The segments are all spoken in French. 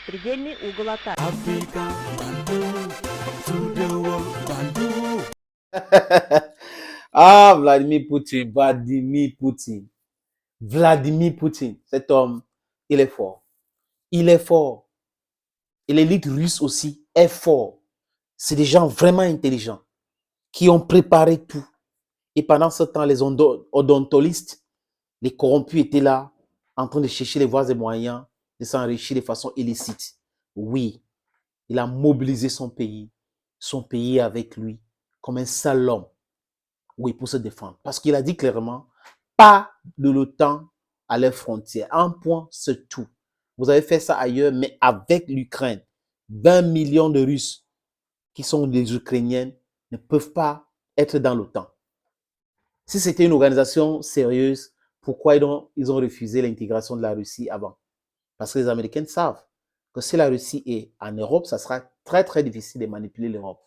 Предельный угол атаки. Africa, Bantu, to the world, Bantu. Ah, Vladimir Poutine, Vladimir Poutine, Vladimir Poutine. Cet homme, il est fort. Il est fort. Et l'élite russe aussi est fort. C'est des gens vraiment intelligents qui ont préparé tout. Et pendant ce temps, les odontolistes, les corrompus étaient là, en train de chercher les voies et moyens de s'enrichir de façon illicite. Oui, il a mobilisé son pays avec lui, comme un seul homme. Oui, pour se défendre. Parce qu'il a dit clairement, pas de l'OTAN à leurs frontières. Un point, c'est tout. Vous avez fait ça ailleurs, mais avec l'Ukraine, 20 millions de Russes qui sont des Ukrainiens ne peuvent pas être dans l'OTAN. Si c'était une organisation sérieuse, pourquoi ils ont refusé l'intégration de la Russie avant? Parce que les Américains savent que si la Russie est en Europe, ça sera très très difficile de manipuler l'Europe.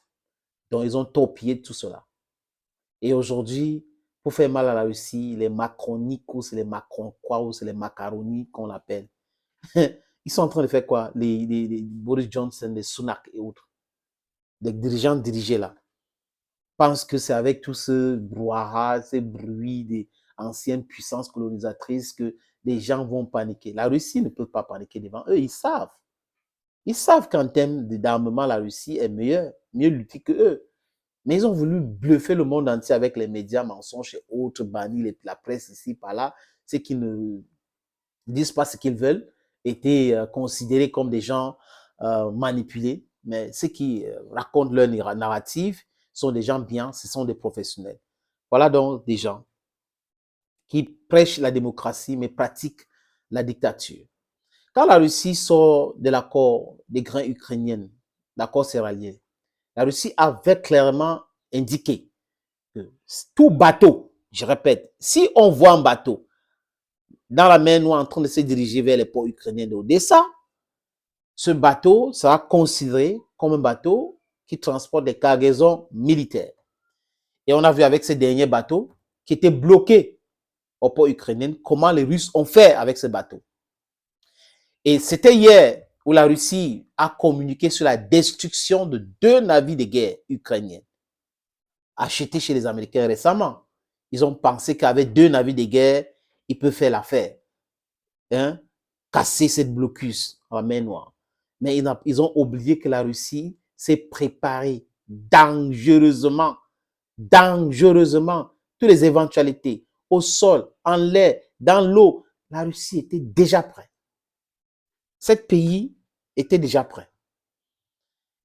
Donc ils ont torpillé tout cela. Et aujourd'hui, pour faire mal à la Russie, les Macronicos, les Macronquaos, les Macaroni qu'on appelle, ils sont en train de faire quoi? Les Boris Johnson, les Sunak et autres. Les dirigeants dirigés là pensent que c'est avec tout ce brouhaha, ces bruits des anciennes puissances colonisatrices que les gens vont paniquer. La Russie ne peut pas paniquer devant eux, ils savent. Ils savent qu'en termes d'armement, la Russie est mieux luttée que eux. Mais ils ont voulu bluffer le monde entier avec les médias mensonges et autres, bannir la presse ici, par là. Ceux qui ne disent pas ce qu'ils veulent étaient considérés comme des gens manipulés. Mais ceux qui racontent leur narrative sont des gens bien, ce sont des professionnels. Voilà donc des gens qui prêchent la démocratie mais pratiquent la dictature. Quand la Russie sort de l'accord des grains ukrainiens, l'accord céréalier, la Russie avait clairement indiqué que tout bateau, je répète, si on voit un bateau dans la mer Noire en train de se diriger vers les ports ukrainiens d'Odessa, ce bateau sera considéré comme un bateau qui transporte des cargaisons militaires. Et on a vu avec ces derniers bateaux qui étaient bloqués au port ukrainien, comment les Russes ont fait avec ces bateaux. Et c'était hier où la Russie a communiqué sur la destruction de 2 navires de guerre ukrainiens achetés chez les Américains récemment. Ils ont pensé qu'avec 2 navires de guerre, ils peuvent faire l'affaire. Casser cette blocus en mer Noire. Mais ils ont oublié que la Russie s'est préparée dangereusement, toutes les éventualités, au sol, en l'air, dans l'eau. La Russie était déjà prête. 7 pays étaient déjà prêts.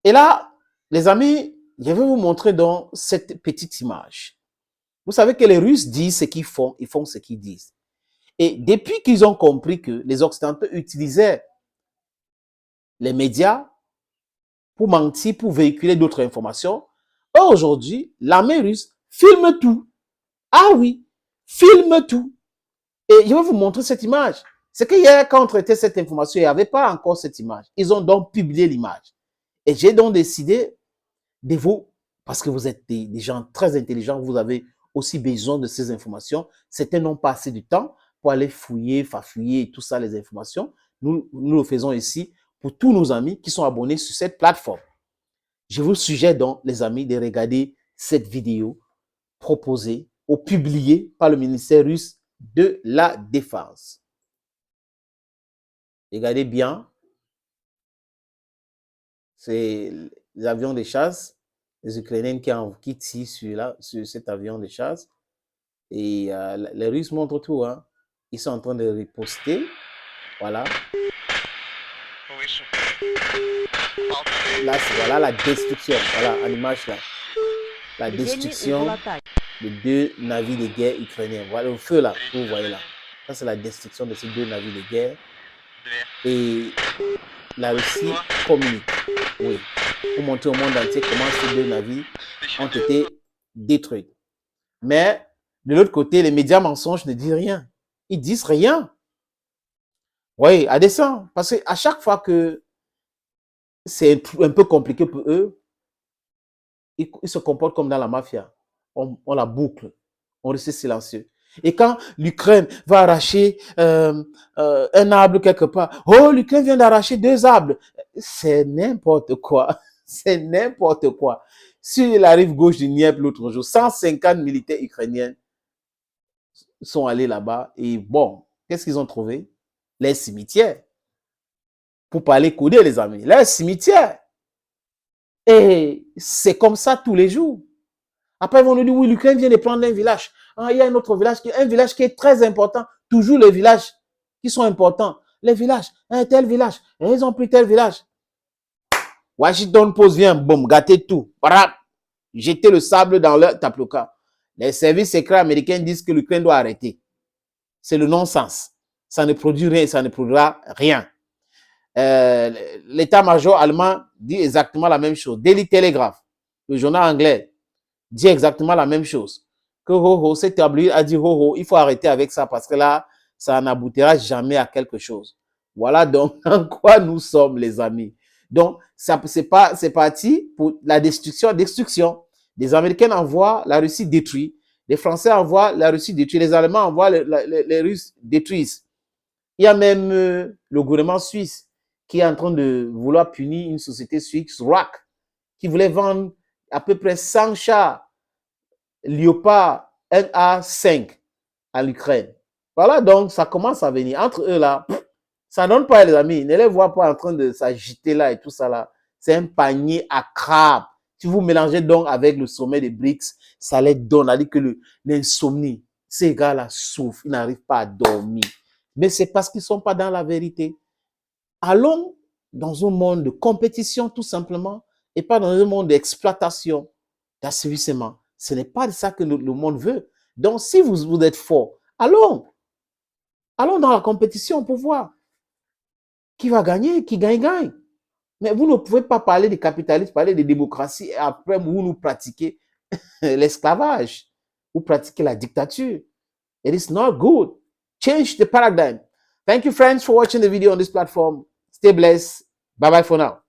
Et là, les amis, je vais vous montrer dans cette petite image. Vous savez que les Russes disent ce qu'ils font, ils font ce qu'ils disent. Et depuis qu'ils ont compris que les Occidentaux utilisaient les médias pour mentir, pour véhiculer d'autres informations, aujourd'hui, l'armée russe filme tout. Ah oui, filme tout. Et je vais vous montrer cette image. C'est que hier, quand on traitait cette information, il n'y avait pas encore cette image. Ils ont donc publié l'image. Et j'ai donc décidé de vous, parce que vous êtes des gens très intelligents, vous avez aussi besoin de ces informations. Certains n'ont pas assez de temps pour aller fouiller, farfouiller et tout ça, les informations. Nous le faisons ici pour tous nos amis qui sont abonnés sur cette plateforme. Je vous suggère donc, les amis, de regarder cette vidéo proposée ou publiée par le ministère russe de la Défense. Regardez bien. C'est les avions de chasse, les Ukrainiens qui tirent sur cet avion de chasse. Et les Russes montrent tout. Hein. Ils sont en train de riposter. Voilà. Là, voilà la destruction. Voilà, à l'image là. La destruction de 2 navires de guerre ukrainiens. Voilà le feu là, que vous voyez là. Ça, c'est la destruction de ces 2 navires de guerre. Et la Russie communique. Oui. Pour montrer au monde entier comment ces 2 navires ont été détruits. Mais, de l'autre côté, les médias mensonges ne disent rien. Ils disent rien. Oui, à dessein. Parce qu'à chaque fois que c'est un peu compliqué pour eux, ils se comportent comme dans la mafia. On la boucle. On reste silencieux. Et quand l'Ukraine va arracher un arbre quelque part, oh, l'Ukraine vient d'arracher 2 arbres. C'est n'importe quoi. C'est n'importe quoi. Sur la rive gauche du Dniepr l'autre jour, 150 militaires ukrainiens sont allés là-bas et bon, qu'est-ce qu'ils ont trouvé? Les cimetières. Pour parler codé, les amis. Les cimetières. Et c'est comme ça tous les jours. Après, ils vont nous dire, oui, l'Ukraine vient de prendre un village. Ah, il y a un autre village, un village qui est très important. Toujours les villages qui sont importants. Les villages, un tel village. Et ils ont pris tel village. Washington Post vient, boum, gâter tout. Brap, jeter le sable dans leur taploca. Les services secrets américains disent que l'Ukraine doit arrêter. C'est le non-sens. Ça ne produit rien, ça ne produira rien. L'état-major allemand dit exactement la même chose. Daily Telegraph, le journal anglais, dit exactement la même chose. Que cet tabloïd a dit il faut arrêter avec ça parce que là, ça n'aboutira jamais à quelque chose. Voilà donc en quoi nous sommes, les amis. Donc, c'est parti pour la destruction. Les Américains envoient, la Russie détruit. Les Français envoient, la Russie détruit. Les Allemands envoient, les Russes détruisent. Il y a même le gouvernement suisse qui est en train de vouloir punir une société suisse, RAK, qui voulait vendre à peu près 100 chars Léopard 1A5 à l'Ukraine. Voilà, donc ça commence à venir. Entre eux là, ça donne pas, les amis. Ne les vois pas en train de s'agiter là et tout ça là. C'est un panier à crabes. Si vous mélangez donc avec le sommet des BRICS, ça les donne. C'est-à-dire que l'insomnie, ces gars-là souffrent, ils n'arrivent pas à dormir. Mais c'est parce qu'ils ne sont pas dans la vérité. Allons dans un monde de compétition tout simplement et pas dans un monde d'exploitation, d'asservissement. Ce n'est pas ça que le monde veut. Donc, si vous êtes fort, allons dans la compétition pour voir qui va gagner, qui gagne. Mais vous ne pouvez pas parler de capitalisme, parler de démocratie et après vous nous pratiquez l'esclavage, vous pratiquez la dictature. It is not good. Change the paradigm. Thank you, friends, for watching the video on this platform. Stay blessed. Bye-bye for now.